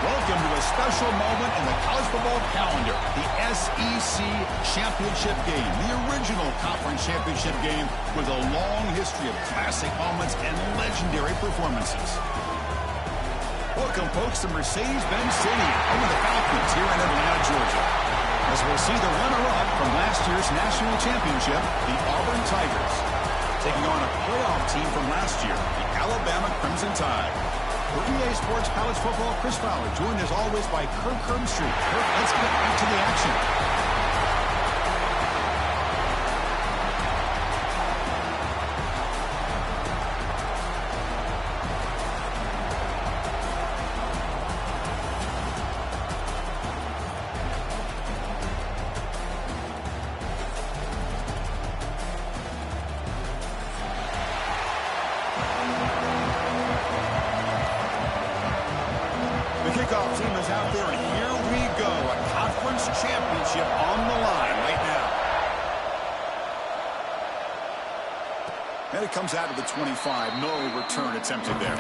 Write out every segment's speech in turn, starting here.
Welcome to a special moment in the college football calendar, the SEC Championship game, the original conference championship game with a long history of classic moments and legendary performances. Welcome, folks, to Mercedes-Benz Stadium, home of the Falcons here in Atlanta, Georgia, as we'll see the runner-up from last year's national championship, the Auburn Tigers, taking on a playoff team from last year, the Alabama Crimson Tide. For EA Sports College Football, Chris Fowler, joined as always by Kirk Herbstreit. Kirk, let's get back to the action. The kickoff team is out there, and here we go. A conference championship on the line right now. And it comes out of the 25. No return attempted there.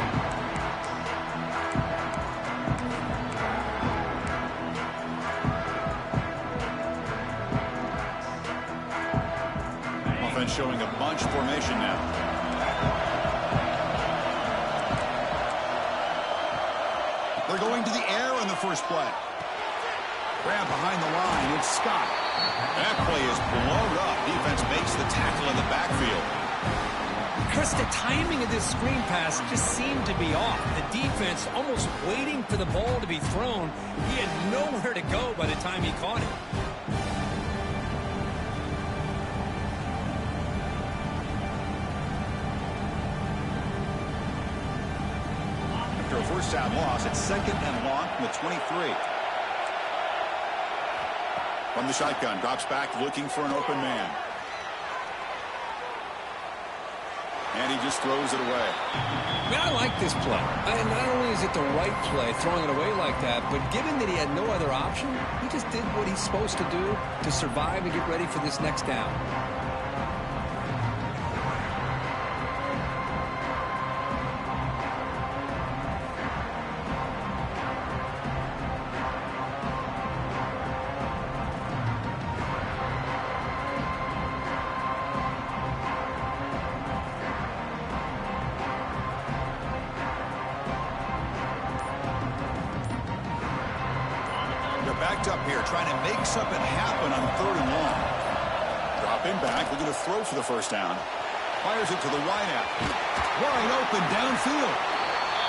Offense showing a bunch formation now. They're going to the air on the first play. Grab behind the line. It's Scott. That play is blown up. Defense makes the tackle in the backfield. Chris, the timing of this screen pass just seemed to be off. The defense almost waiting for the ball to be thrown. He had nowhere to go by the time he caught it. A first down loss. It's second and long from the 23. From the shotgun, drops back looking for an open man. And he just throws it away. Man, I like this play. And not only is it the right play, throwing it away like that, but given that he had no other option, he just did what he's supposed to do to survive and get ready for this next down. Backed up here, trying to make something happen on third and long. Dropping back, looking to throw for the first down. Fires it to the wideout. Wide open downfield.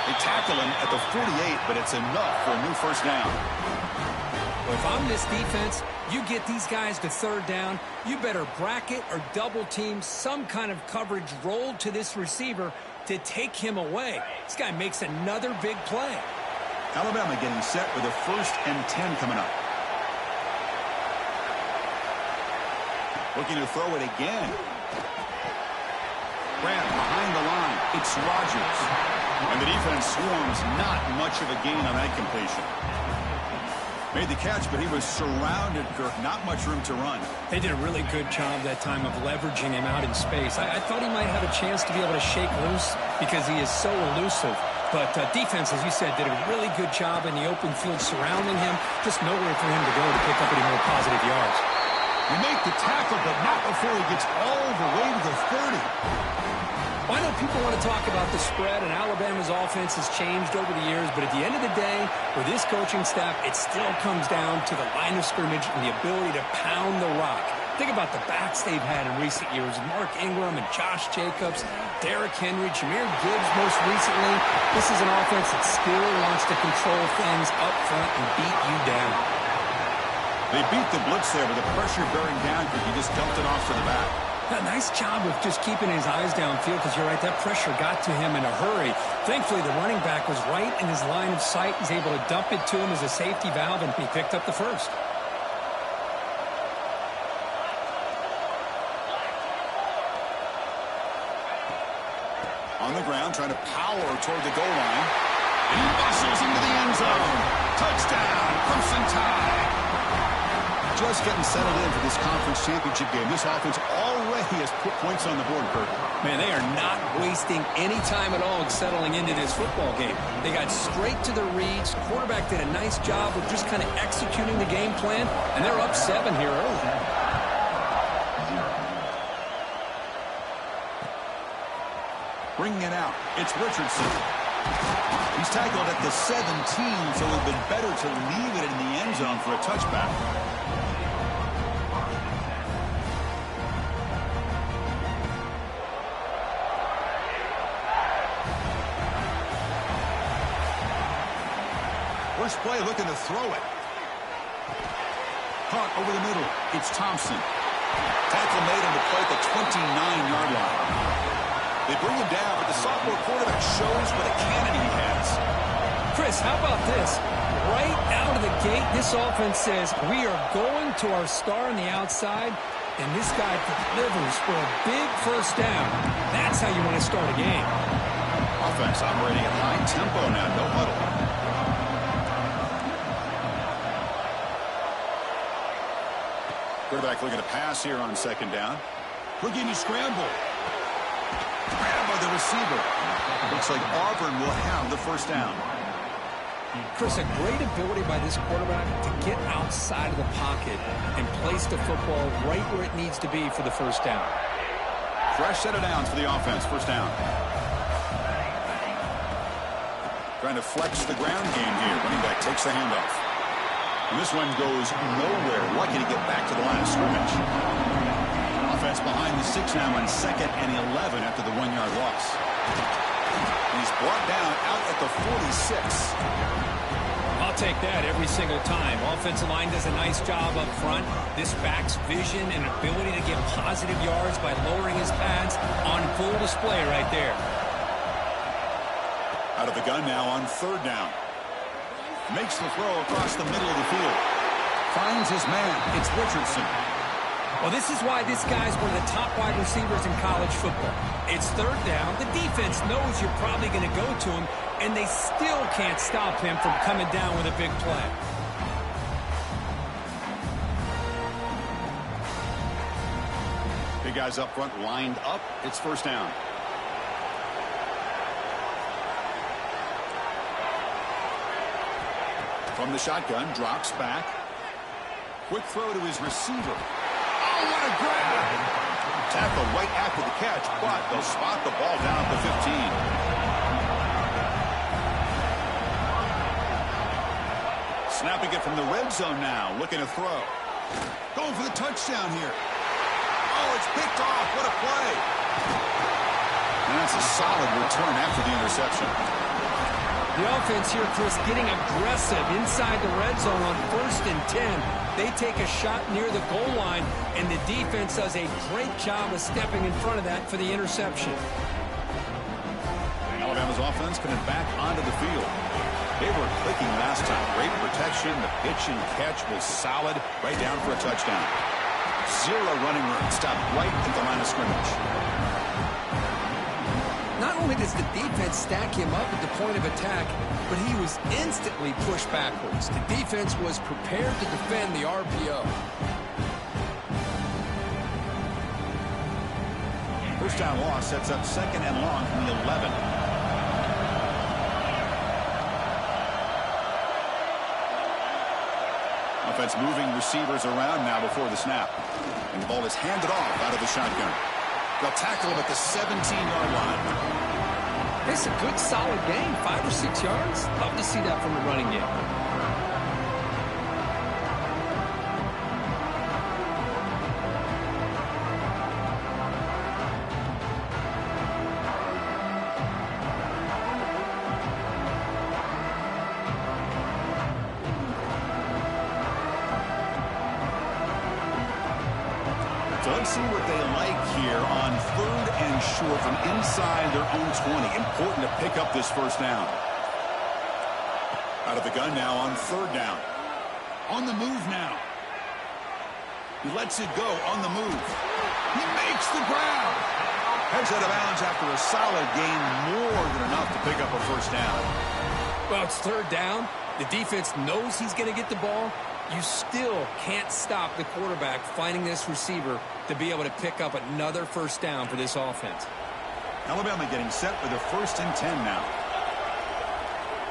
They tackle him at the 48, but it's enough for a new first down. Well, if I'm this defense, you get these guys to third down, you better bracket or double team some kind of coverage rolled to this receiver to take him away. This guy makes another big play. Alabama getting set with a 1st and 10 coming up. Looking to throw it again. Grab behind the line. It's Rodgers. And the defense swarms. Not much of a gain on that completion. Made the catch, but he was surrounded, Kirk. Not much room to run. They did a really good job that time of leveraging him out in space. I thought he might have a chance to be able to shake loose because he is so elusive. But defense, as you said, did a really good job in the open field surrounding him. Just nowhere for him to go to pick up any more positive yards. They make the tackle, but not before he gets all the way to the 30. Well, I know people want to talk about the spread, and Alabama's offense has changed over the years, but at the end of the day, with this coaching staff, it still comes down to the line of scrimmage and the ability to pound the rock. Think about the backs they've had in recent years. Mark Ingram and Josh Jacobs, Derrick Henry, Jahmyr Gibbs most recently. This is an offense that still wants to control things up front and beat you down. They beat the blitz there with the pressure bearing down because he just dumped it off to the back. A nice job of just keeping his eyes downfield because you're right, that pressure got to him in a hurry. Thankfully, the running back was right in his line of sight. He's able to dump it to him as a safety valve, and he picked up the first. On the ground, trying to power toward the goal line. And he muscles into the end zone. Touchdown, Crimson Tide. Just getting settled in for this conference championship game. This offense already He has put points on the board, Kurt. Man, they are not wasting any time at all settling into this football game. They got straight to the reads. Quarterback did a nice job of just kind of executing the game plan, and they're up 7 here early. Bringing it out, it's Richardson. He's tackled at the 17, so it would have been better to leave it in the end zone for a touchback. First play looking to throw it. Caught over the middle. It's Thompson. Tackle made him to play at the 29-yard line. They bring him down, but the sophomore quarterback shows what a cannon he has. Chris, how about this? Right out of the gate, this offense says, we are going to our star on the outside, and this guy delivers for a big first down. That's how you want to start a game. Offense operating at high tempo now, no huddle. Quarterback looking to pass here on second down. Looking to scramble. Grabbed by the receiver. Looks like Auburn will have the first down. Chris, a great ability by this quarterback to get outside of the pocket and place the football right where it needs to be for the first down. Fresh set of downs for the offense. First down. Trying to flex the ground game here. Running back takes the handoff. And this one goes nowhere. Lucky to get back to the line of scrimmage. Offense behind the 6 now on 2nd and 11 after the 1-yard loss. He's brought down out at the 46. I'll take that every single time. Offensive line does a nice job up front. This back's vision and ability to get positive yards by lowering his pads on full display right there. Out of the gun now on 3rd down. Makes the throw across the middle of the field. Finds his man. It's Richardson. Well, this is why this guy's one of the top wide receivers in college football. It's 3rd down. The defense knows you're probably going to go to him, and they still can't stop him from coming down with a big play. Big guys up front lined up. It's 1st down. From the shotgun, drops back. Quick throw to his receiver. Oh, what a grab! Tackle right after the catch, but they'll spot the ball down at the 15. Snapping it from the red zone now, looking to throw. Going for the touchdown here. Oh, it's picked off. What a play. And that's a solid return after the interception. The offense here, Chris, getting aggressive inside the red zone on 1st and 10. They take a shot near the goal line, and the defense does a great job of stepping in front of that for the interception. Alabama's offense coming back onto the field. They were clicking last time. Great protection. The pitch and catch was solid. Right down for a touchdown. 0 running room. Stopped right at the line of scrimmage. Not only does the defense stack him up at the point of attack, but he was instantly pushed backwards. The defense was prepared to defend the RPO. First down loss sets up 2nd and long from the 11. Offense moving receivers around now before the snap. And the ball is handed off out of the shotgun. They'll tackle him at the 17-yard line. It's a good, solid game. 5 or 6 yards. Love to see that from the running game. So let's see what they like here on 3rd and short from inside their own 20. Important to pick up this first down. Out of the gun now on 3rd down. On the move now. He lets it go on the move. He makes the grab. Heads out of bounds after a solid gain, more than enough to pick up a first down. Well, it's 3rd down. The defense knows he's going to get the ball. you still can't stop the quarterback finding this receiver to be able to pick up another first down for this offense. Alabama getting set for the 1st and 10 now.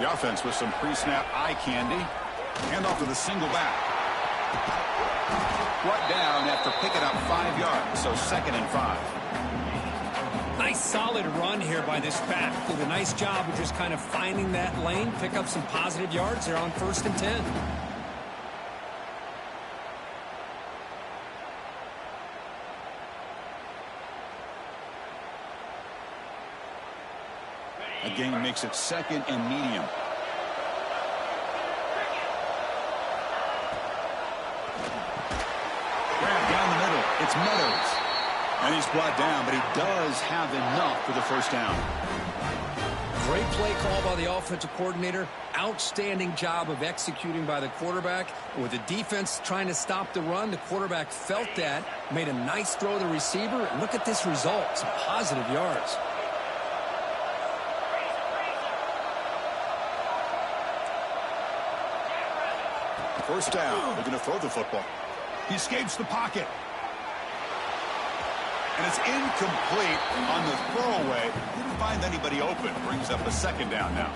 The offense with some pre-snap eye candy. Hand off to the single back. Brought down after picking up 5 yards, so 2nd and 5. Nice solid run here by this back. Did a nice job of just kind of finding that lane, pick up some positive yards there on 1st and 10. Again, makes it 2nd and medium. Grab down the middle. It's Meadows. And he's brought down, but he does have enough for the first down. Great play call by the offensive coordinator. Outstanding job of executing by the quarterback. With the defense trying to stop the run, the quarterback felt that, made a nice throw to the receiver, and look at this result, some positive yards. First down. They're going to throw the football. He escapes the pocket. And it's incomplete on the throwaway. Didn't find anybody open. Brings up a 2nd down now.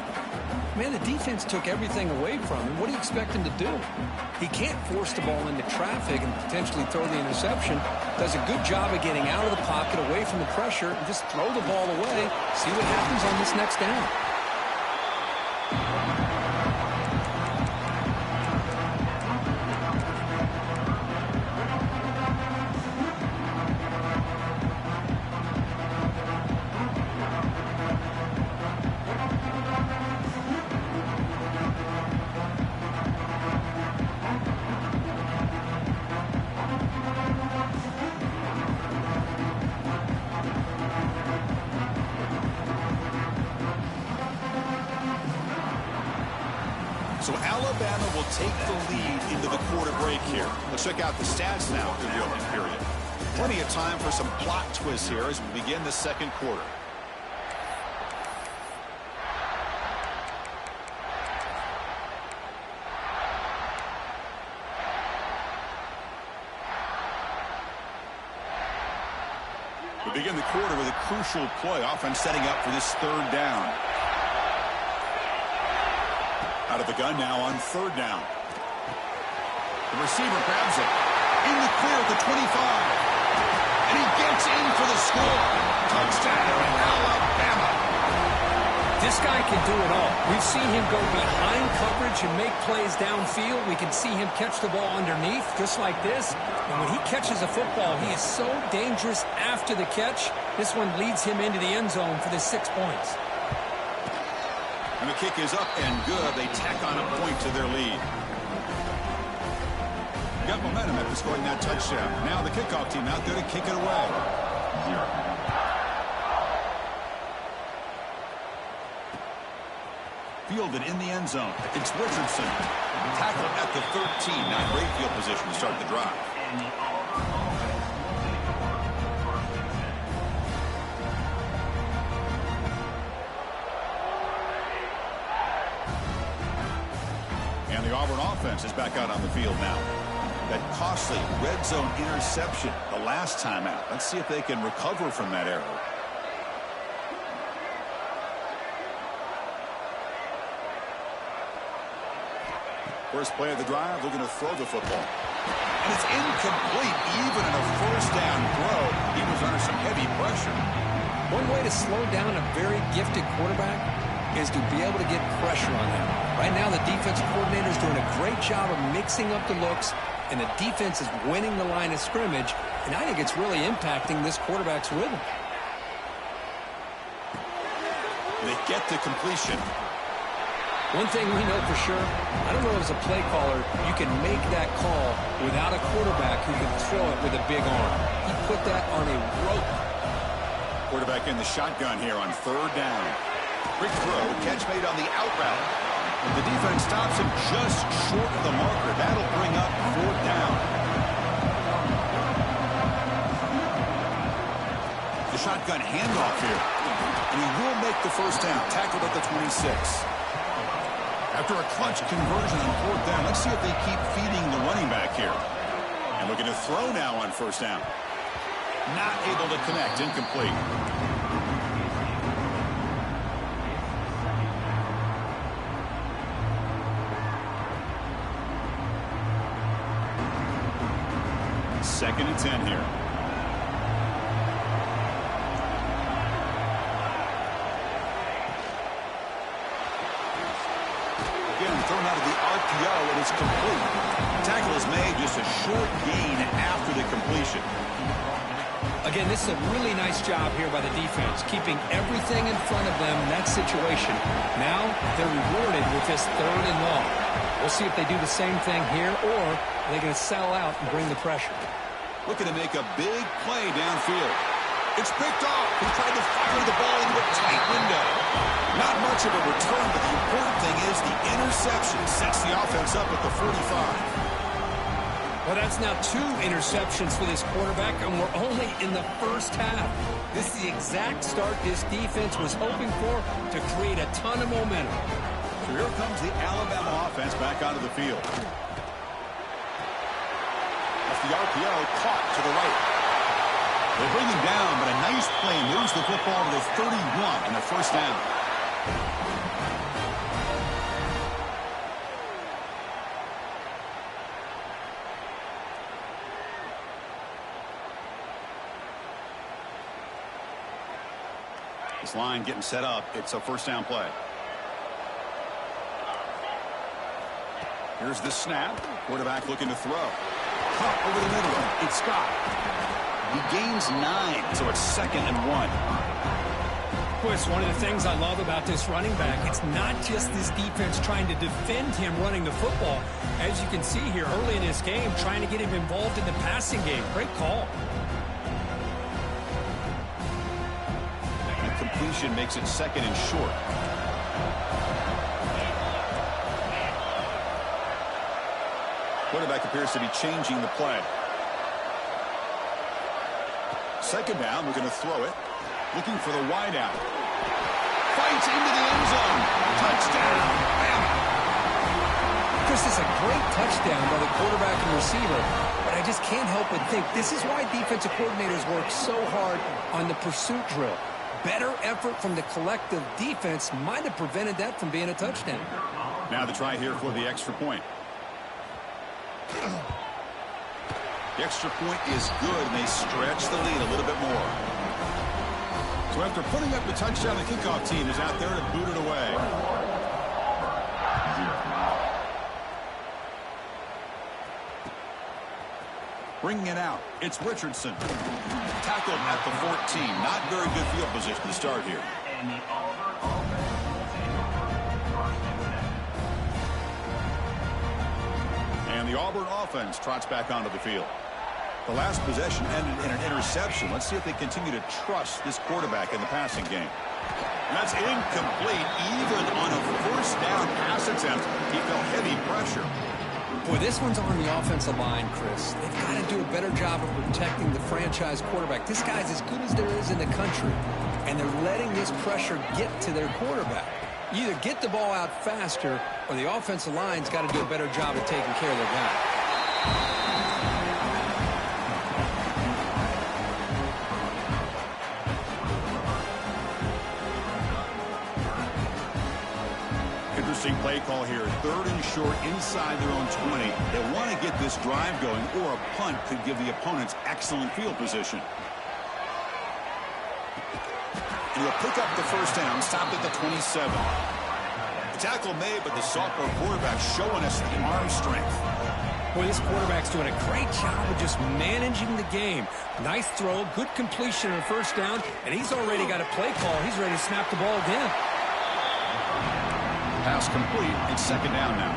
Man, the defense took everything away from him. What do you expect him to do? He can't force the ball into traffic and potentially throw the interception. Does a good job of getting out of the pocket, away from the pressure, and just throw the ball away. See what happens on this next down. So Alabama will take the lead into the quarter break here. Let's check out the stats now in the opening period. Plenty of time for some plot twists here as we begin the 2nd quarter. We begin the quarter with a crucial play. Offense setting up for this 3rd down. Out of the gun now on 3rd down. The receiver grabs it. In the clear at the 25. And he gets in for the score. Touchdown, Alabama. This guy can do it all. We've seen him go behind coverage and make plays downfield. We can see him catch the ball underneath, just like this. And when he catches a football, he is so dangerous after the catch. This one leads him into the end zone for the 6 points. And the kick is up and good. They tack on a point to their lead. Got momentum after scoring that touchdown. Now the kickoff team out there to kick it away. Fielded in the end zone. It's Richardson. Tackled at the 13. Now great field position to start the drive. And the Auburn offense is back out on the field now. That costly red zone interception the last time out. Let's see if they can recover from that error. First play of the drive, they're going to throw the football. And it's incomplete, even in a first down throw. He was under some heavy pressure. One way to slow down a very gifted quarterback is to be able to get pressure on him. Right now, the defensive coordinator is doing a great job of mixing up the looks, and the defense is winning the line of scrimmage, and I think it's really impacting this quarterback's rhythm. They get the completion. One thing we know for sure, I don't know as a play caller, you can make that call without a quarterback who can throw it with a big arm. He put that on a rope. Quarterback in the shotgun here on 3rd down. Quick throw, catch made on the out route. The defense stops him just short of the marker. That'll bring up 4th down. The shotgun handoff here. And he will make the first down. Tackled at the 26. After a clutch conversion on 4th down, let's see if they keep feeding the running back here. And looking to throw now on 1st down. Not able to connect, incomplete. Second and 10 here. Again, thrown out of the RPO, and it's complete. Tackle is made, just a short gain after the completion. Again, this is a really nice job here by the defense, keeping everything in front of them in that situation. Now they're rewarded with this 3rd and long. We'll see if they do the same thing here, or are they going to sell out and bring the pressure. Looking to make a big play downfield. It's picked off. He tried to fire the ball into a tight window. Not much of a return, but the important thing is the interception sets the offense up at the 45. Well, that's now 2 interceptions for this quarterback, and we're only in the first half. This is the exact start this defense was hoping for to create a ton of momentum. So here comes the Alabama offense back onto the field. Off the RPO, caught to the right. They bring him down, but a nice play moves the football to the 31 and a 1st down. This line getting set up. It's a 1st down play. Here's the snap. Quarterback looking to throw. Caught over the middle. It's Scott. He gains 9, so it's 2nd and 1. Chris, one of the things I love about this running back, it's not just this defense trying to defend him running the football. As you can see here early in this game, trying to get him involved in the passing game. Great call. And completion makes it 2nd and short. Quarterback appears to be changing the play. 2nd down, we're going to throw it. Looking for the wide out. Fights into the end zone. Touchdown. Chris, this is a great touchdown by the quarterback and receiver, but I just can't help but think this is why defensive coordinators work so hard on the pursuit drill. Better effort from the collective defense might have prevented that from being a touchdown. Now the try here for the extra point. The extra point is good, and they stretch the lead a little bit more. So after putting up the touchdown, the kickoff team is out there to boot it away. Bringing it out, it's Richardson. Tackled at the 14. Not very good field position to start here. And the Auburn offense trots back onto the field. The last possession ended in an interception. Let's see if they continue to trust this quarterback in the passing game. And that's incomplete. Even on a 1st down pass attempt, he felt heavy pressure. Boy, this one's on the offensive line, Chris. They've got to do a better job of protecting the franchise quarterback. This guy's as good as there is in the country, and they're letting this pressure get to their quarterback. You either get the ball out faster, or the offensive line's got to do a better job of taking care of their guy. Interesting play call here. 3rd and short inside their own 20. They want to get this drive going, or a punt could give the opponents excellent field position. And he'll pick up the 1st down, stopped at the 27. The tackle made, but the sophomore quarterback showing us the arm strength. Boy, this quarterback's doing a great job of just managing the game. Nice throw, good completion on 1st down, and he's already got a play call. He's ready to snap the ball again. Pass complete. It's 2nd down now.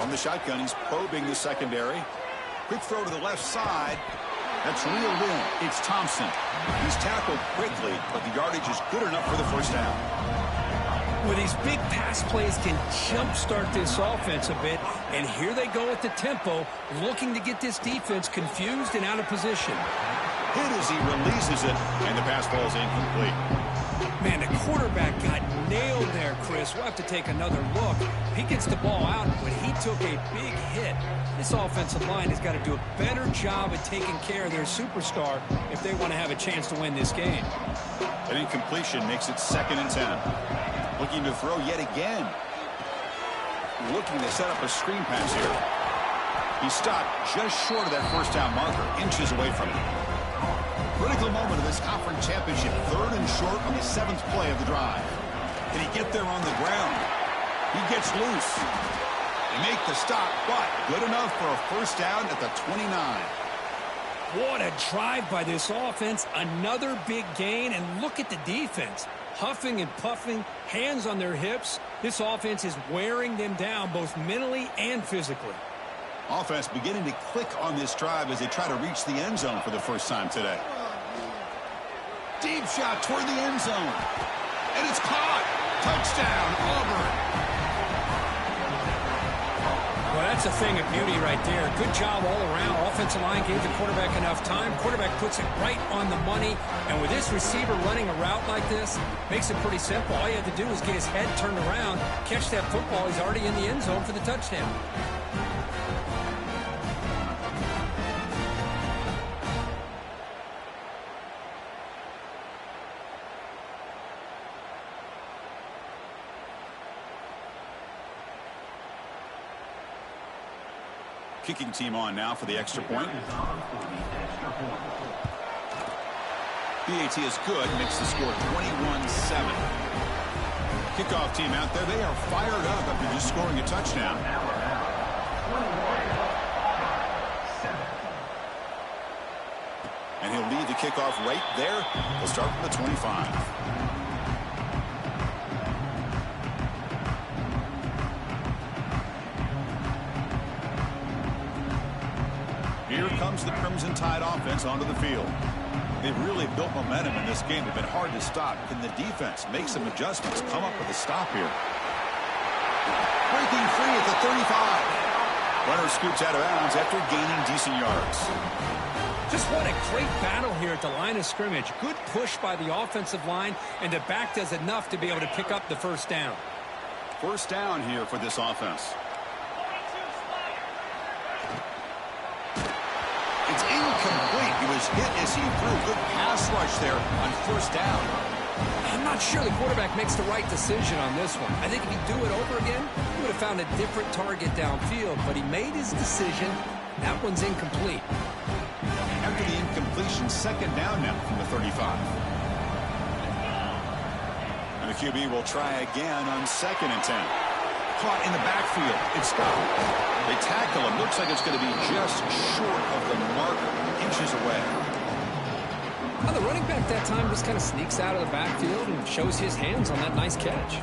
On the shotgun, he's probing the secondary. Quick throw to the left side. That's reeled in. It's Thompson. He's tackled quickly, but the yardage is good enough for the 1st down. Well, these big pass plays can jumpstart this offense a bit, and here they go at the tempo, looking to get this defense confused and out of position. hit as he releases it, and the pass ball is incomplete. Man, the quarterback got nailed there, Chris. We'll have to take another look. He gets the ball out, but he took a big hit. This offensive line has got to do a better job at taking care of their superstar if they want to have a chance to win this game. An incompletion makes it 2nd and 10. Looking to throw yet again. Looking to set up a screen pass here. He stopped just short of that first down marker, inches away from it. Critical moment of this conference championship. 3rd and short on the 7th play of the drive. Can he get there on the ground? He gets loose. They make the stop, but good enough for a first down at the 29. What a drive by this offense. Another big gain, and look at the defense. Huffing and puffing, hands on their hips. This offense is wearing them down both mentally and physically. Offense beginning to click on this drive as they try to reach the end zone for the first time today. Deep shot toward the end zone. And it's caught. Touchdown, Auburn. Well, that's a thing of beauty right there. Good job all around. Offensive line gave the quarterback enough time. Quarterback puts it right on the money. And with this receiver running a route like this, makes it pretty simple. All you have to do is get his head turned around, catch that football. He's already in the end zone for the touchdown. Kicking team on now for the extra point. BAT is good, makes the score 21-7. Kickoff team out there, they are fired up after just scoring a touchdown. And he'll lead the kickoff right there. He'll start from the 25. Here comes the Crimson Tide offense onto the field. They've really built momentum in this game. They've been hard to stop. Can the defense make some adjustments, come up with a stop here? Breaking free at the 35. Runner scoots out of bounds after gaining decent yards. Just what a great battle here at the line of scrimmage. Good push by the offensive line, and the back does enough to be able to pick up the first down. First down here for this offense. It's incomplete. He was hit as he threw. Good pass rush there on first down. I'm not sure the quarterback makes the right decision on this one. I think if he'd do it over again, he would have found a different target downfield, but he made his decision. That one's incomplete. After the incompletion, 2nd down now from the 35. And the QB will try again on 2nd and 10. Caught in the backfield. It's stopped. They tackle him. Looks like it's going to be just short of the marker, inches away. Well, the running back that time just kind of sneaks out of the backfield and shows his hands on that nice catch.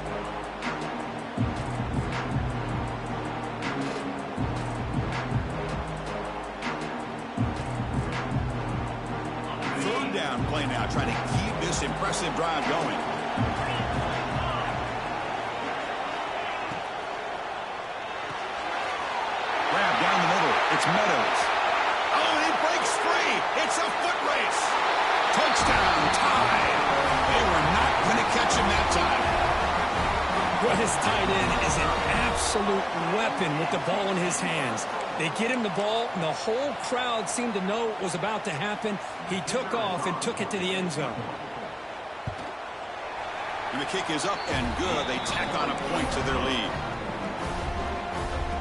3rd down play now, trying to keep this impressive drive going. It's Meadows. Oh, and he breaks free. It's a foot race. Touchdown, Tide. They were not going to catch him that time. Well, his tight end is an absolute weapon with the ball in his hands. They get him the ball, and the whole crowd seemed to know what was about to happen. He took off and took it to the end zone. And the kick is up and good. They tack on a point to their lead.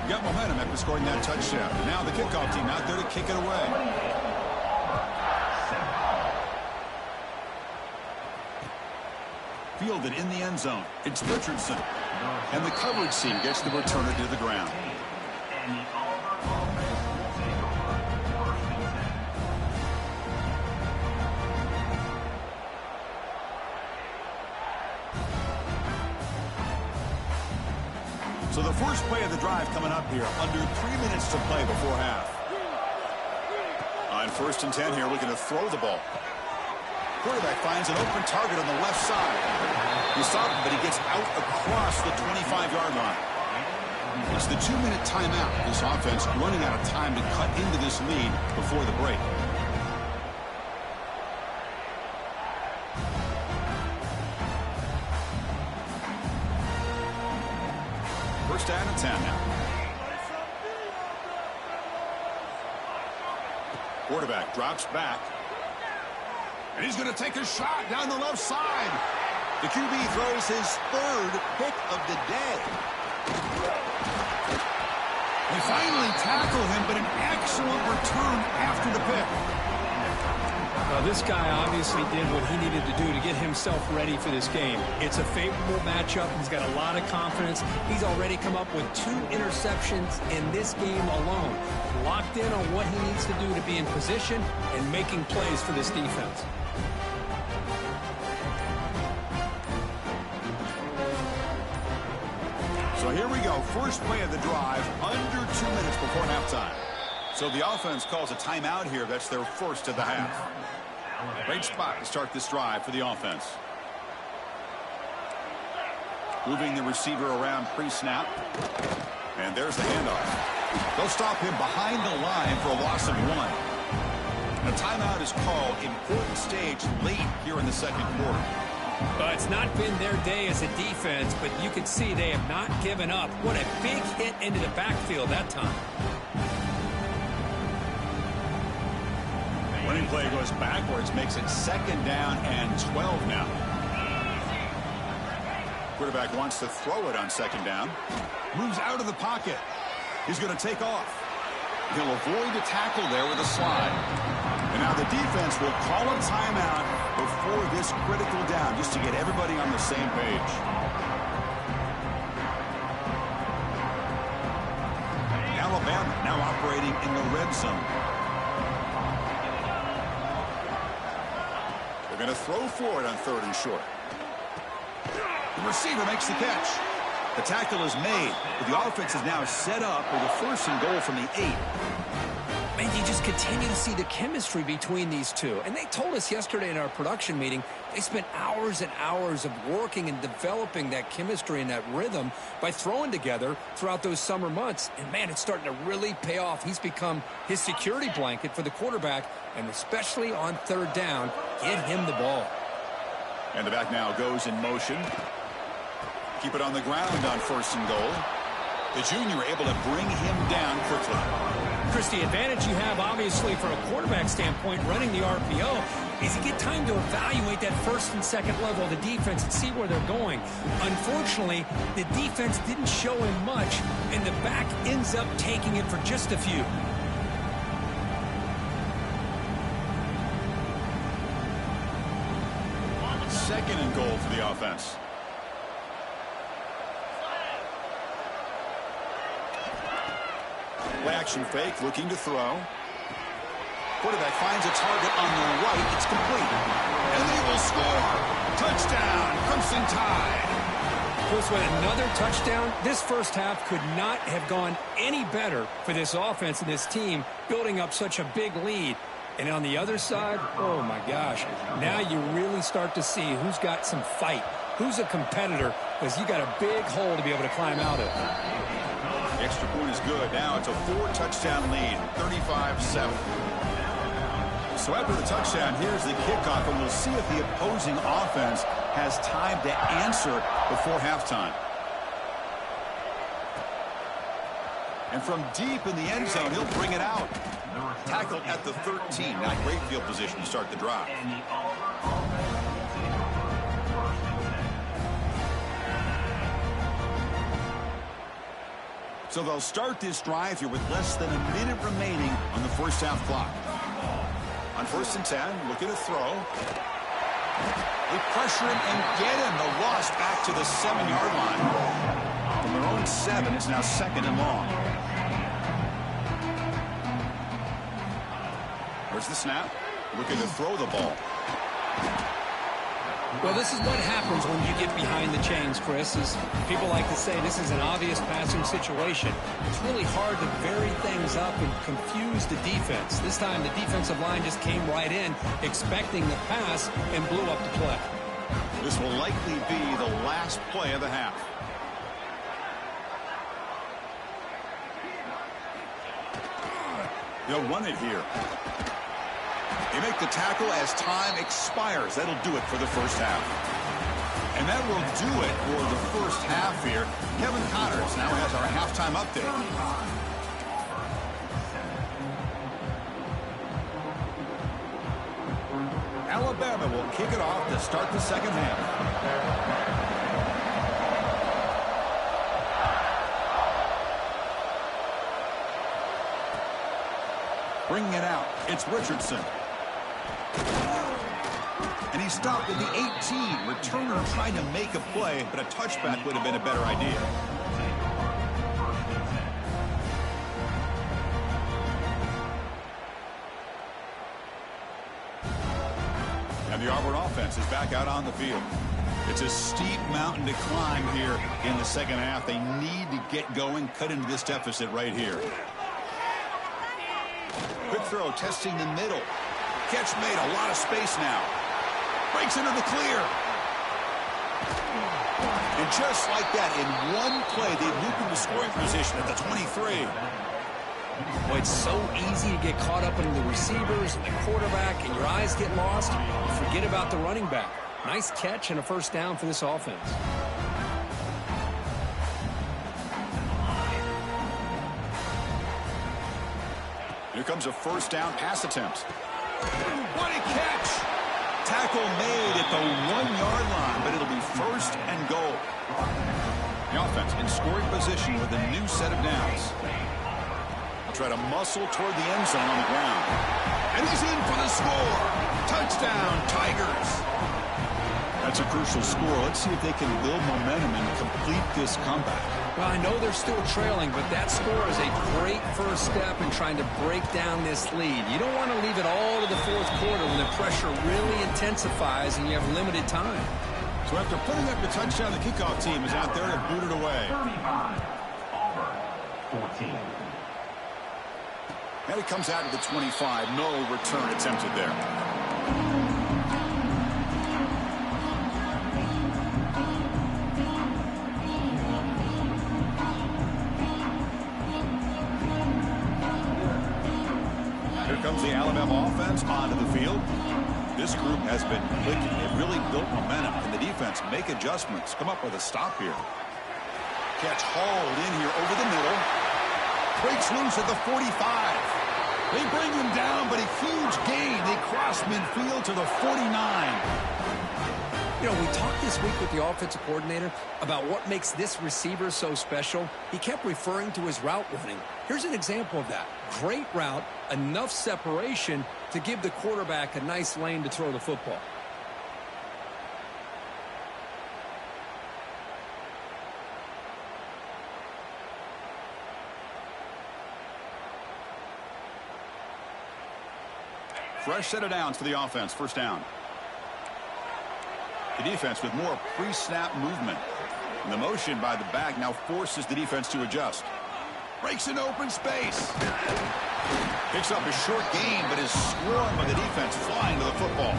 Got momentum after scoring that touchdown. Now the kickoff team out there to kick it away. Fielded in the end zone. It's Richardson. And the coverage team gets the returner to the ground. So the first play of the drive coming up here, under 3 minutes to play before half. On 1st and 10 here, looking to throw the ball. Quarterback finds an open target on the left side. He stopped him, but he gets out across the 25-yard line. It's the 2-minute timeout. This offense running out of time to cut into this lead before the break. Quarterback drops back. And he's going to take a shot down the left side. The QB throws his third pick of the day. They finally tackle him, but an excellent return after the pick. Well, this guy obviously did what he needed to do to get himself ready for this game. It's a favorable matchup. He's got a lot of confidence. He's already come up with 2 interceptions in this game alone. Locked in on what he needs to do to be in position and making plays for this defense. So here we go. First play of the drive, under 2 minutes before halftime. So the offense calls a timeout here. That's their first of the half. Great spot to start this drive for the offense. Moving the receiver around pre-snap. And there's the handoff. They'll stop him behind the line for a loss of 1. A timeout is called. Important stage late here in the second quarter. Well, it's not been their day as a defense, but you can see they have not given up. What a big hit into the backfield that time. Running play goes backwards, makes it 2nd down and 12 now. Quarterback wants to throw it on 2nd down. Moves out of the pocket. He's going to take off. He'll avoid the tackle there with a slide. And now the defense will call a timeout before this critical down, just to get everybody on the same page. Alabama now operating in the red zone. They're going to throw for it on 3rd and short. The receiver makes the catch. The tackle is made, but the offense is now set up with a 1st and goal from the 8. Man, you just continue to see the chemistry between these two. And they told us yesterday in our production meeting, they spent hours and hours of working and developing that chemistry and that rhythm by throwing together throughout those summer months. And, man, it's starting to really pay off. He's become his security blanket for the quarterback, and especially on 3rd down, get him the ball. And the back now goes in motion. Keep it on the ground on 1st and goal. The junior able to bring him down quickly. Chris, the advantage you have, obviously, from a quarterback standpoint, running the RPO, is you get time to evaluate that 1st and 2nd level of the defense and see where they're going. Unfortunately, the defense didn't show him much, and the back ends up taking it for just a few. Second and goal for the offense. Play action fake, looking to throw. Quarterback finds a target on the right. It's complete. And they will score. Touchdown, Crimson Tide. Chris, with another touchdown, this first half could not have gone any better for this offense and this team, building up such a big lead. And on the other side, oh my gosh, now you really start to see who's got some fight, who's a competitor, because you got a big hole to be able to climb out of. The extra point is good. Now it's a 4-touchdown lead, 35-7. So after the touchdown, here's the kickoff, and we'll see if the opposing offense has time to answer before halftime. And from deep in the end zone, he'll bring it out. Tackled at the 13. Now great field position to start the drive. So they'll start this drive here with less than a minute remaining on the first half clock. On 1st and 10, looking to throw. They pressure him and get him. The loss back to the 7-yard line. From their own 7, it's now 2nd and long. There's the snap. Looking to throw the ball. Well, this is what happens when you get behind the chains, Chris. Is people like to say this is an obvious passing situation. It's really hard to vary things up and confuse the defense. This time the defensive line just came right in, expecting the pass, and blew up the play. This will likely be the last play of the half. They'll run it here. They make the tackle as time expires. That'll do it for the first half. And that will do it for the first half here. Kevin Connors now has our halftime update. Alabama will kick it off to start the second half. Bringing it out, it's Richardson. And he stopped at the 18. Returner trying to make a play, but a touchback would have been a better idea. And the Auburn offense is back out on the field. It's a steep mountain to climb here in the second half. They need to get going, cut into this deficit right here. Quick throw, testing the middle. Catch made, a lot of space now. Breaks into the clear. And just like that, in one play, they've moved into scoring position at the 23. Well, it's so easy to get caught up in the receivers and the quarterback, and your eyes get lost. You forget about the running back. Nice catch and a first down for this offense. Here comes a first down pass attempt. What a catch! Tackle made at the 1-yard line, but it'll be first and goal. The offense in scoring position with a new set of downs. They'll try to muscle toward the end zone on the ground. And he's in for the score. Touchdown, Tigers. That's a crucial score. Let's see if they can build momentum and complete this comeback. Well, I know they're still trailing, but that score is a great first step in trying to break down this lead. You don't want to leave it all to the fourth quarter when the pressure really intensifies and you have limited time. So after putting up the touchdown, the kickoff team is out there to boot it away. 35, Auburn, 14. And it comes out to the 25. No return attempted there. Comes the Alabama offense onto the field. This group has been clicking. They've really built momentum. Can the defense make adjustments? Come up with a stop here. Catch hauled in here over the middle. Breaks loose at the 45. They bring him down, but a huge gain. They cross midfield to the 49. You know, we talked this week with the offensive coordinator about what makes this receiver so special. He kept referring to his route running. Here's an example of that. Great route, enough separation to give the quarterback a nice lane to throw the football. Fresh set of downs for the offense. First down. The defense with more pre-snap movement. And the motion by the back now forces the defense to adjust. Breaks in open space. Picks up a short gain, but is swarmed by the defense flying to the football.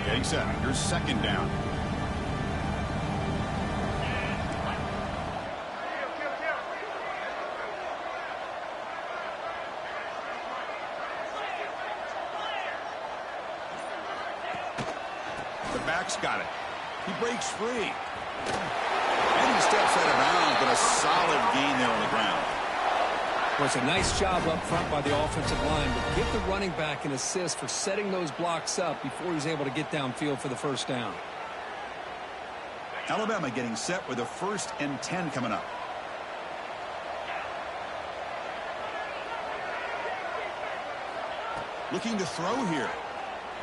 Getting set. Here's second down. The back's got it. He breaks free. And he steps out of bounds, but a solid gain there on the ground. Well, it's a nice job up front by the offensive line, but give the running back an assist for setting those blocks up before he's able to get downfield for the first down. Alabama getting set with a 1st and 10 coming up. Looking to throw here.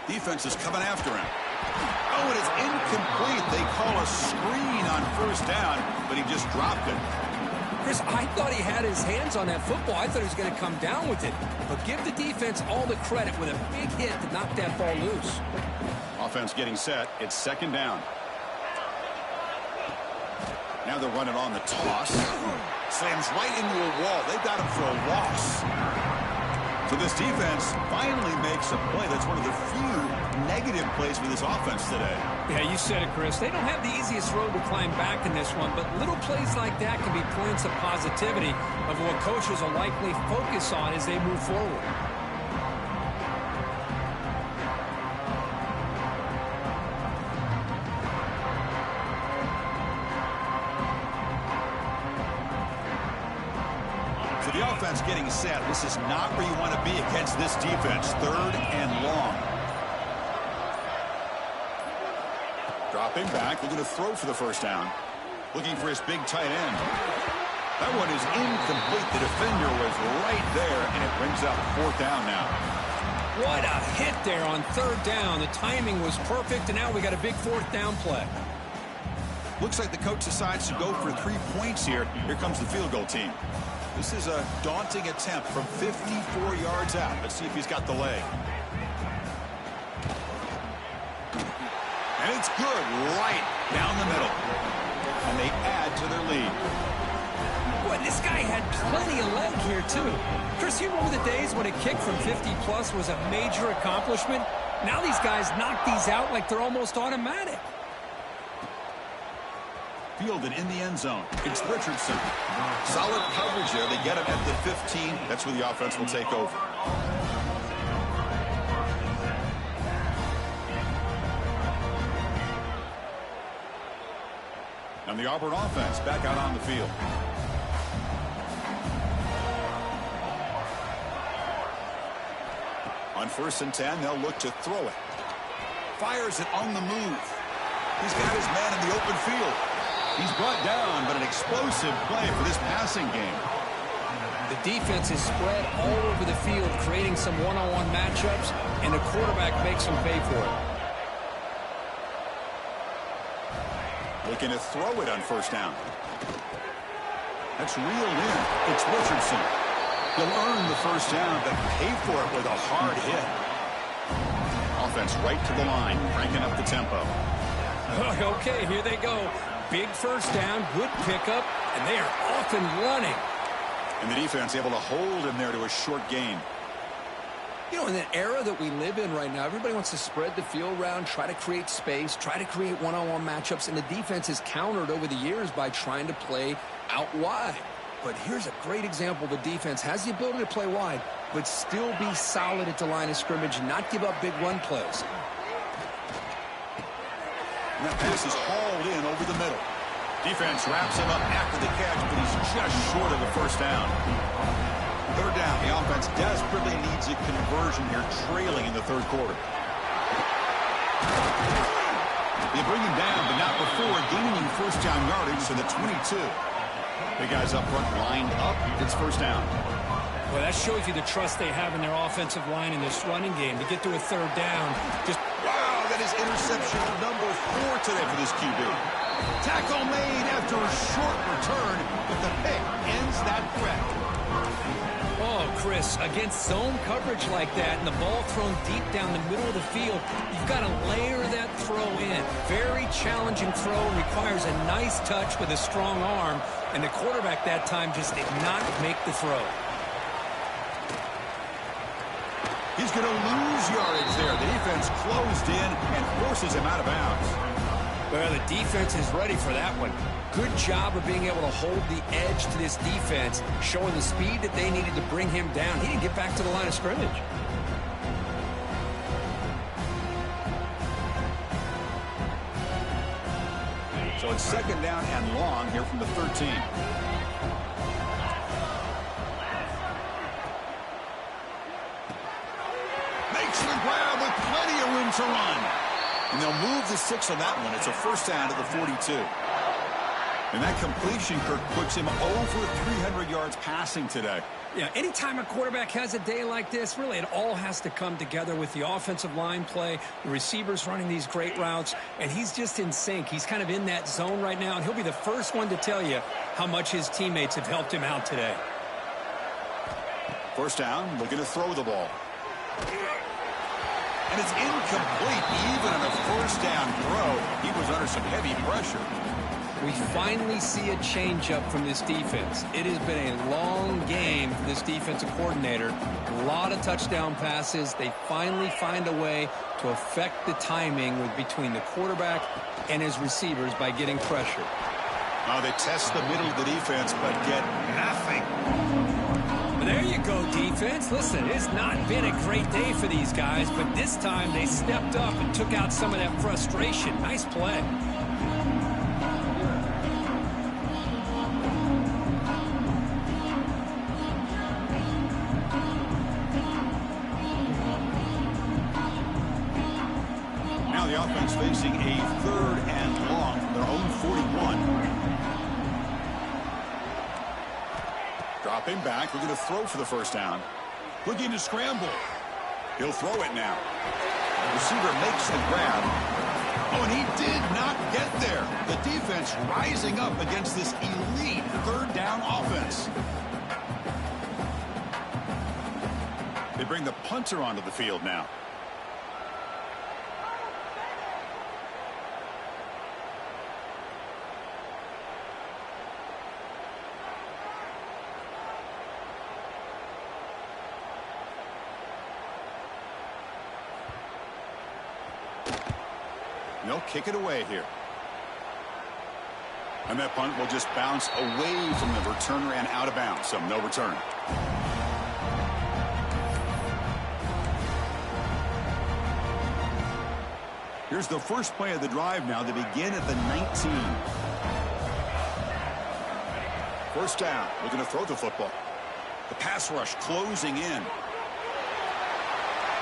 Defense is coming after him. Oh, it is incomplete. They call a screen on first down, but he just dropped it. Chris, I thought he had his hands on that football. I thought he was going to come down with it. But give the defense all the credit with a big hit to knock that ball loose. Offense getting set. It's second down. Now they're running on the toss. Slams right into a wall. They've got him for a loss. So this defense finally makes a play. That's one of the few negative plays for this offense today. Yeah, you said it, Chris. They don't have the easiest road to climb back in this one, but little plays like that can be points of positivity of what coaches will likely focus on as they move forward. So the offense getting set. This is not where you want to be against this defense. 3rd and long. Dropping back, looking to throw for the first down. Looking for his big tight end. That one is incomplete. The defender was right there, and it brings up 4th down now. What a hit there on 3rd down. The timing was perfect, and now we got a big 4th down play. Looks like the coach decides to go for 3 points here. Here comes the field goal team. This is a daunting attempt from 54 yards out. Let's see if he's got the leg. And it's good right down the middle. And they add to their lead. Boy, this guy had plenty of leg here, too. Chris, you remember the days when a kick from 50-plus was a major accomplishment? Now these guys knock these out like they're almost automatic. Fielded in the end zone. It's Richardson. Solid coverage there. They get him at the 15. That's where the offense will take over. And the Auburn offense back out on the field. On 1st and 10, they'll look to throw it. Fires it on the move. He's got his man in the open field. He's brought down, but an explosive play for this passing game. The defense is spread all over the field, creating some one-on-one matchups, and the quarterback makes them pay for it. Looking to throw it on 1st down. That's reeled in. It's Richardson. He'll earn the 1st down, but pay for it with a hard hit. Offense right to the line, cranking up the tempo. Okay, here they go. Big 1st down, good pickup, and they are off and running. And the defense able to hold him there to a short gain. You know, in the era that we live in right now, everybody wants to spread the field around, try to create space, try to create one-on-one matchups, and the defense has countered over the years by trying to play out wide. But here's a great example. The defense has the ability to play wide, but still be solid at the line of scrimmage and not give up big run plays. And that pass is hauled in over the middle. Defense wraps him up after the catch, but he's just short of the 1st down. 3rd down. The offense desperately needs a conversion here, trailing in the 3rd quarter. They bring him down, but not before gaining 1st down yardage to the 22. The guys up front lined up. It's 1st down. Well, that shows you the trust they have in their offensive line in this running game to get to a 3rd down. Wow, that is interception number 4 today for this QB. Tackle made after a short return, but the pick ends that threat. Oh, Chris, against zone coverage like that and the ball thrown deep down the middle of the field, you've got to layer that throw in. Very challenging throw, requires a nice touch with a strong arm, and the quarterback that time just did not make the throw. He's going to lose yardage there. The defense closed in and forces him out of bounds. Well, the defense is ready for that one. Good job of being able to hold the edge to this defense, showing the speed that they needed to bring him down. He didn't get back to the line of scrimmage. So it's 2nd down and long here from the 13. Makes the grab with plenty of room to run. And they'll move the 6 on that one. It's a 1st down to the 42. And that completion, Kirk, puts him over 300 yards passing today. Yeah, anytime a quarterback has a day like this, really it all has to come together with the offensive line play, the receivers running these great routes, and he's just in sync. He's kind of in that zone right now, and he'll be the first one to tell you how much his teammates have helped him out today. 1st down, looking to throw the ball. And it's incomplete. Even on a 1st down throw, he was under some heavy pressure. We finally see a changeup from this defense. It has been a long game for this defensive coordinator. A lot of touchdown passes. They finally find a way to affect the timing between the quarterback and his receivers by getting pressure. Now they test the middle of the defense, but get nothing. There you go, defense. Listen, it's not been a great day for these guys, but this time they stepped up and took out some of that frustration. Nice play. the offense facing a 3rd and long from their own 41. Dropping back, looking to throw for the first down. Looking to scramble. He'll throw it now. The receiver makes the grab. Oh, and he did not get there. The defense rising up against this elite 3rd down offense. They bring the punter onto the field now. They'll kick it away here. And that punt will just bounce away from the returner and out of bounds, so no return. Here's the first play of the drive now. They begin at the 19. First down, looking to throw the football. The pass rush closing in.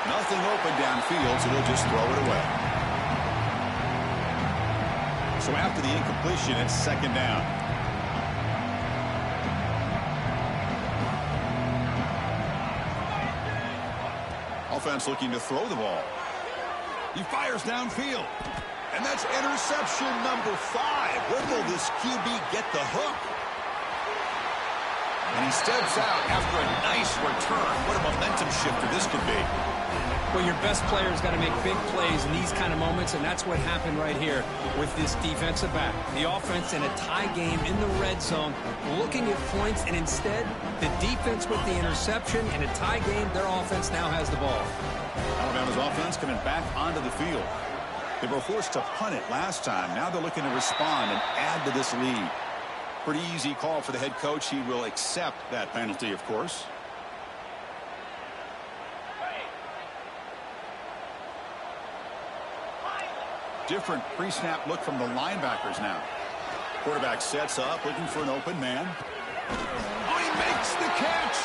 Nothing open downfield, so they'll just throw it away. So after the incompletion, it's 2nd down. Offense looking to throw the ball. He fires downfield. And that's interception number 5. Where will this QB get the hook? And he steps out after a nice return. What a momentum shifter this could be. Well, your best player's got to make big plays in these kind of moments, and that's what happened right here with this defensive back. The offense in a tie game in the red zone, looking at points, and instead, the defense with the interception. In a tie game, their offense now has the ball. Alabama's offense coming back onto the field. They were forced to punt it last time. Now they're looking to respond and add to this lead. Pretty easy call for the head coach. He will accept that penalty, of course. Different pre-snap look from the linebackers now. Quarterback sets up, looking for an open man. Oh, he makes the catch!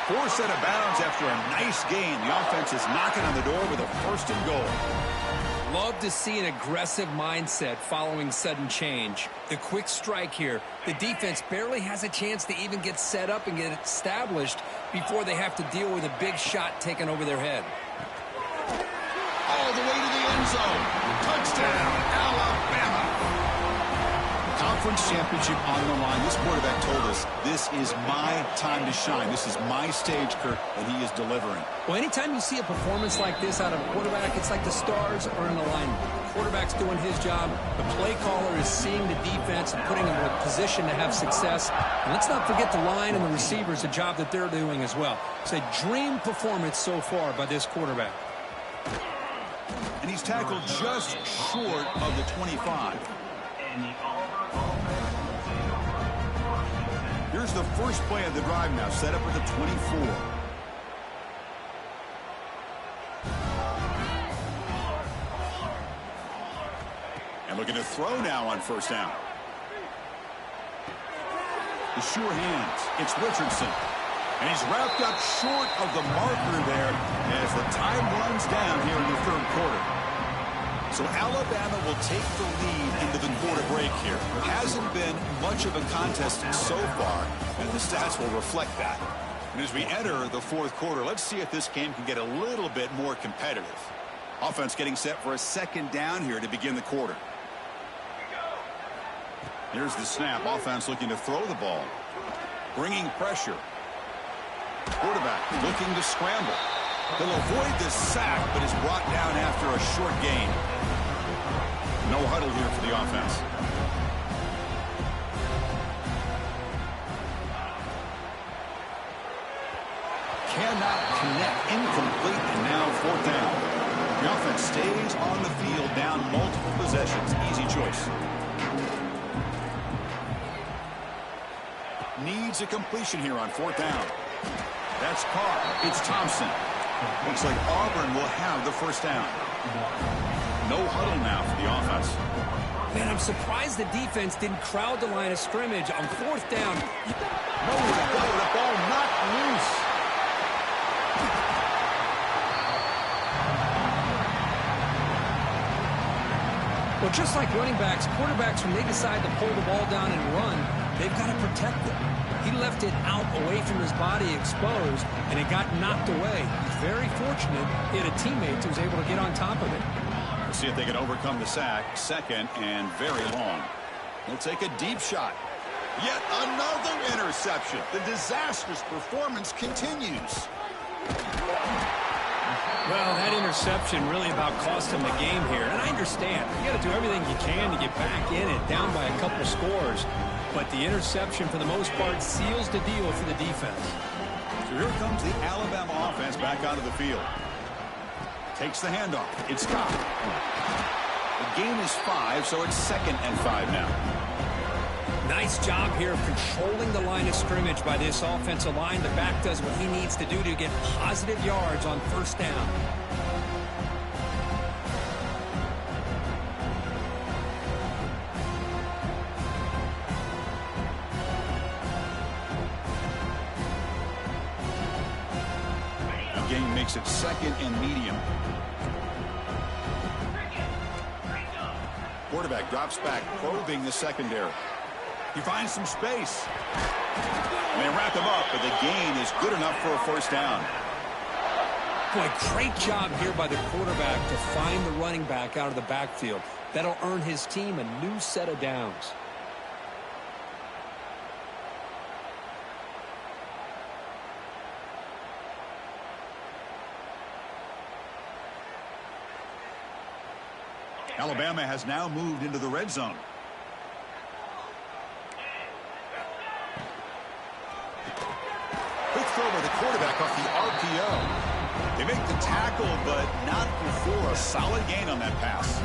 Forced out of bounds after a nice gain. The offense is knocking on the door with a 1st and goal. Love to see an aggressive mindset following sudden change. The quick strike here. The defense barely has a chance to even get set up and get established before they have to deal with a big shot taken over their head. All the way to the end zone. Touchdown, Alabama. Conference championship on the line. This quarterback told us, this is my time to shine. This is my stage, Kirk, and he is delivering. Well, anytime you see a performance like this out of a quarterback, it's like the stars are in alignment. The quarterback's doing his job. The play caller is seeing the defense and putting them in a position to have success. And let's not forget the line and the receivers, a job that they're doing as well. It's a dream performance so far by this quarterback. And he's tackled just short of the 25. Here's the first play of the drive now, set up at the 24. And looking to throw now on 1st down. The sure hands. It's Richardson. And he's wrapped up short of the marker there as the time runs down here in the 3rd quarter. So Alabama will take the lead into the quarter break here. It hasn't been much of a contest so far, and the stats will reflect that. And as we enter the 4th quarter, let's see if this game can get a little bit more competitive. Offense getting set for a 2nd down here to begin the quarter. Here's the snap. Offense looking to throw the ball. Bringing pressure. Quarterback looking to scramble. They'll avoid the sack, but is brought down after a short gain. No huddle here for the offense. Cannot connect. Incomplete, and now 4th down. The offense stays on the field, down multiple possessions. Easy choice. Needs a completion here on 4th down. That's caught. It's Thompson. Looks like Auburn will have the 1st down. No huddle now for the offense. Man, I'm surprised the defense didn't crowd the line of scrimmage on 4th down. Nowhere to go. The ball knocked loose. Well, just like running backs, quarterbacks, when they decide to pull the ball down and run, they've got to protect it. He left it out away from his body exposed, and it got knocked away. He's very fortunate he had a teammate who was able to get on top of it. Let's see if they can overcome the sack. Second and very long. They'll take a deep shot. Yet another interception. The disastrous performance continues. Well, that interception really about cost him the game here. And I understand. You got to do everything you can to get back in it, down by a couple scores. But the interception, for the most part, seals the deal for the defense. So here comes the Alabama offense back onto the field. Takes the handoff. It's Scott. The game is 5, so it's 2nd and 5 now. Nice job here of controlling the line of scrimmage by this offensive line. The back does what he needs to do to get positive yards on first down. The game makes it 2nd and medium. Quarterback drops back, probing the secondary. He finds some space. And they wrap him up, but the gain is good enough for a first down. Boy, great job here by the quarterback to find the running back out of the backfield. That'll earn his team a new set of downs. Alabama has now moved into the red zone. Quick throw by the quarterback off the RPO. They make the tackle, but not before a solid gain on that pass.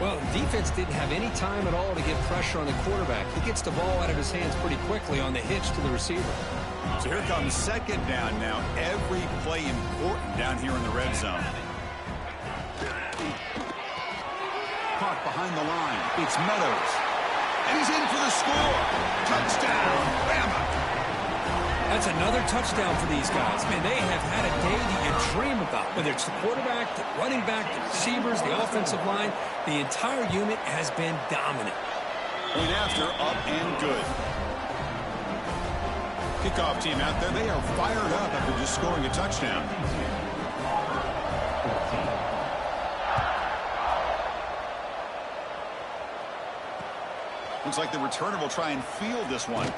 Well, the defense didn't have any time at all to get pressure on the quarterback. He gets the ball out of his hands pretty quickly on the hitch to the receiver. So here comes 2nd down now. Every play important down here in the red zone. Caught behind the line. It's Meadows. And he's in for the score. Touchdown, Bama. That's another touchdown for these guys. Man, they have had a day that you dream about. Whether it's the quarterback, the running back, the receivers, the offensive line, the entire unit has been dominant. Point after, up and good. Kickoff team out there. They are fired up after just scoring a touchdown. Looks like the returner will try and field this one.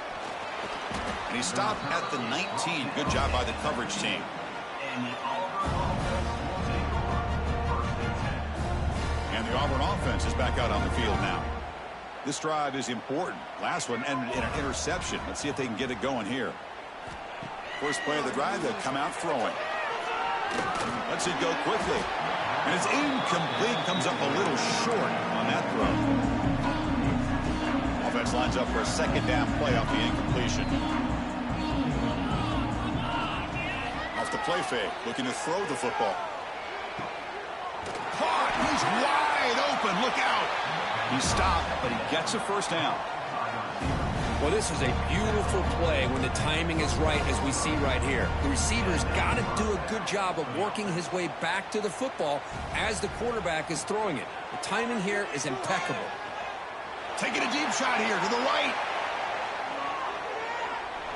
And he stopped at the 19. Good job by the coverage team. And the Auburn offense is back out on the field now. This drive is important. Last one ended in an interception. Let's see if they can get it going here. First play of the drive, they'll come out throwing. Lets it go quickly. And it's incomplete. Comes up a little short on that throw. Offense lines up for a 2nd down play off the incompletion. Off the play fake, looking to throw the football. Caught! He's wide open. Look out! He stopped, but he gets a first down. Well, this is a beautiful play when the timing is right, as we see right here. The receiver's got to do a good job of working his way back to the football as the quarterback is throwing it. The timing here is impeccable. Taking a deep shot here to the right.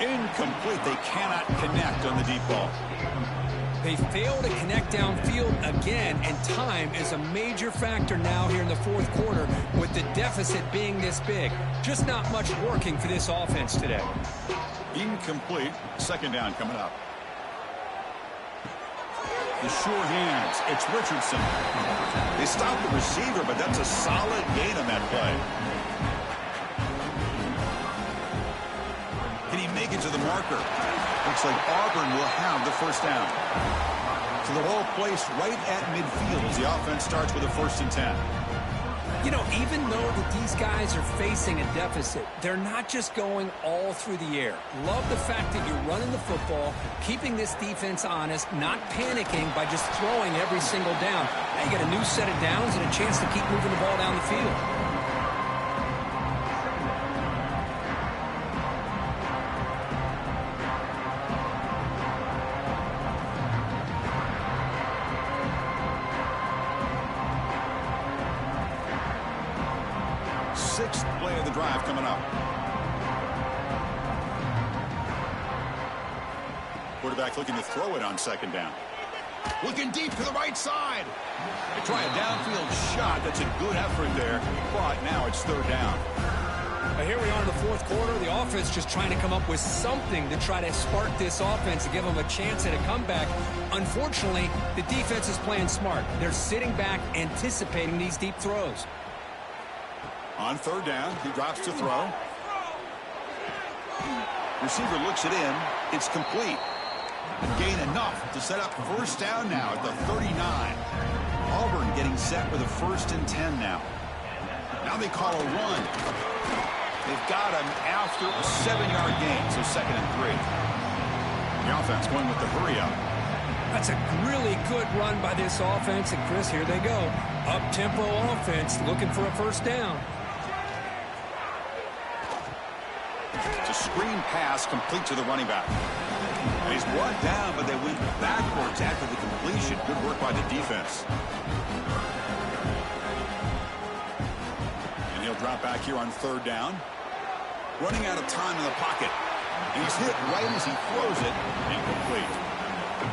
Incomplete. They cannot connect on the deep ball. They fail to connect downfield again, and time is a major factor now here in the fourth quarter with the deficit being this big. Just not much working for this offense today. Incomplete. 2nd down coming up. The sure hands. It's Richardson. They stop the receiver, but that's a solid gain on that play. Can he make it to the marker? Looks like Auburn will have the first down. So the ball placed right at midfield as the offense starts with a 1st and 10. You know, even though that these guys are facing a deficit, they're not just going all through the air. Love the fact that you're running the football, keeping this defense honest, not panicking by just throwing every single down. Now you got a new set of downs and a chance to keep moving the ball down the field. Next play of the drive coming up. Quarterback looking to throw it on second down. Looking deep to the right side. They try a downfield shot. That's a good effort there. But now it's third down. Here we are in the fourth quarter. The offense just trying to come up with something to try to spark this offense to give them a chance at a comeback. Unfortunately, the defense is playing smart. They're sitting back, anticipating these deep throws. On third down, he drops to throw. Receiver looks it in. It's complete. Gain enough to set up first down now at the 39. Auburn getting set with a 1st and 10 now. Now they call a run. They've got him after a 7-yard gain, so 2nd and 3. The offense going with the hurry up. That's a really good run by this offense. And, Chris, here they go. Up-tempo offense looking for a first down. It's a screen pass complete to the running back. And he's brought down, but they went backwards after the completion. Good work by the defense. And he'll drop back here on third down. Running out of time in the pocket. And he's hit right as he throws it. Incomplete.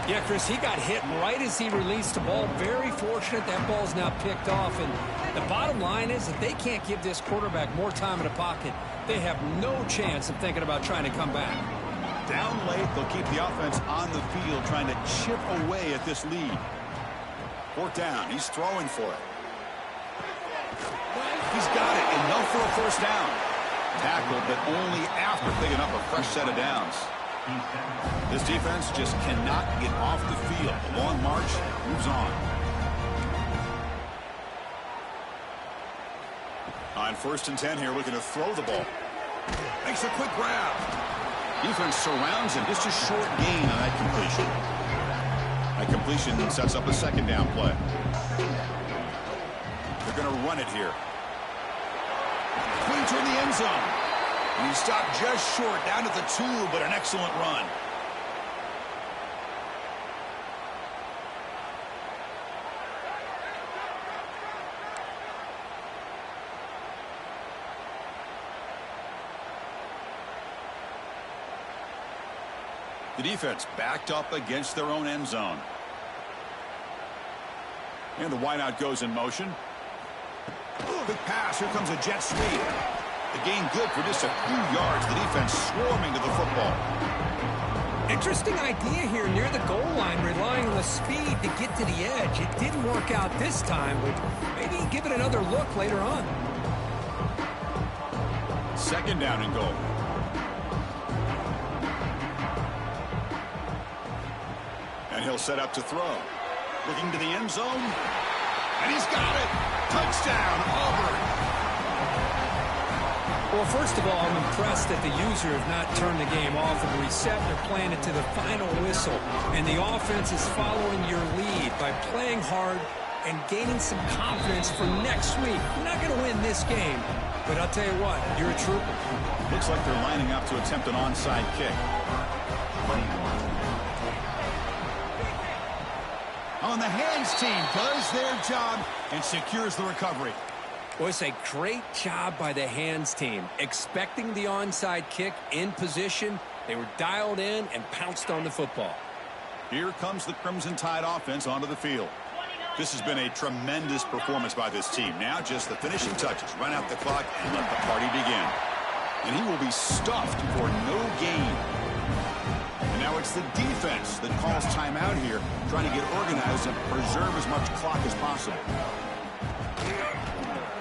Yeah, Chris, he got hit right as he released the ball. Very fortunate that ball's now picked off. And the bottom line is that they can't give this quarterback more time in the pocket. They have no chance of thinking about trying to come back. Down late, they'll keep the offense on the field trying to chip away at this lead. 4th down. He's throwing for it. He's got it. Enough for a first down. Tackled, but only after picking up a fresh set of downs. This defense just cannot get off the field. The long march moves on. On 1st and 10 here, looking to throw the ball. Makes a quick grab. Defense surrounds him. Just a short gain on that completion. That completion sets up a 2nd down play. They're going to run it here. Clean toward the end zone. And he stopped just short, down at the 2, but an excellent run. The defense backed up against their own end zone. And the wideout goes in motion. Quick pass. Here comes a jet sweep. The gain good for just a few yards. The defense swarming to the football. Interesting idea here near the goal line, relying on the speed to get to the edge. It didn't work out this time, but maybe give it another look later on. 2nd down and goal. And he'll set up to throw. Looking to the end zone. And he's got it. Touchdown, Auburn. Well, first of all, I'm impressed that the user have not turned the game off and reset. They're playing it to the final whistle. And the offense is following your lead by playing hard and gaining some confidence for next week. You're not going to win this game, but I'll tell you what, you're a trooper. Looks like they're lining up to attempt an onside kick. On the hands team does their job and secures the recovery. Well, it's a great job by the hands team. Expecting the onside kick in position, they were dialed in and pounced on the football. Here comes the Crimson Tide offense onto the field. This has been a tremendous performance by this team. Now just the finishing touches. Run out the clock and let the party begin. And he will be stuffed for no gain. And now it's the defense that calls timeout here, trying to get organized and preserve as much clock as possible.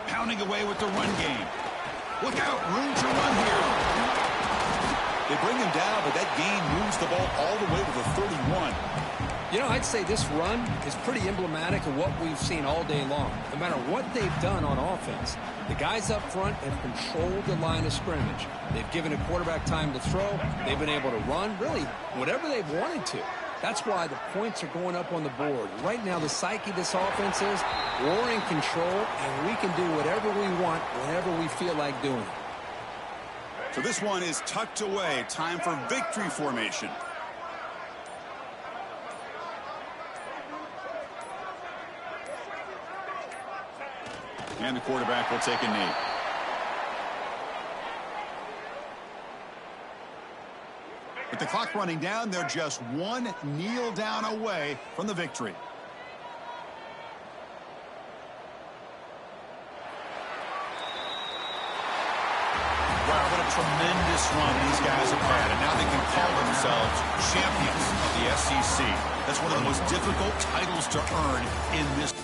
Pounding away with the run game. Look out, room to run here. They bring him down, but that gain moves the ball all the way to the 31. You know, I'd say this run is pretty emblematic of what we've seen all day long. No matter what they've done on offense, the guys up front have controlled the line of scrimmage. They've given a quarterback time to throw. They've been able to run, really, whatever they've wanted to. That's why the points are going up on the board. Right now, the psyche of this offense is we're in control, and we can do whatever we want whenever we feel like doing it. So this one is tucked away. Time for victory formation. And the quarterback will take a knee. With the clock running down, they're just one kneel down away from the victory. Wow, what a tremendous run these guys have had, and now they can call themselves champions of the SEC. That's one of the most difficult titles to earn in this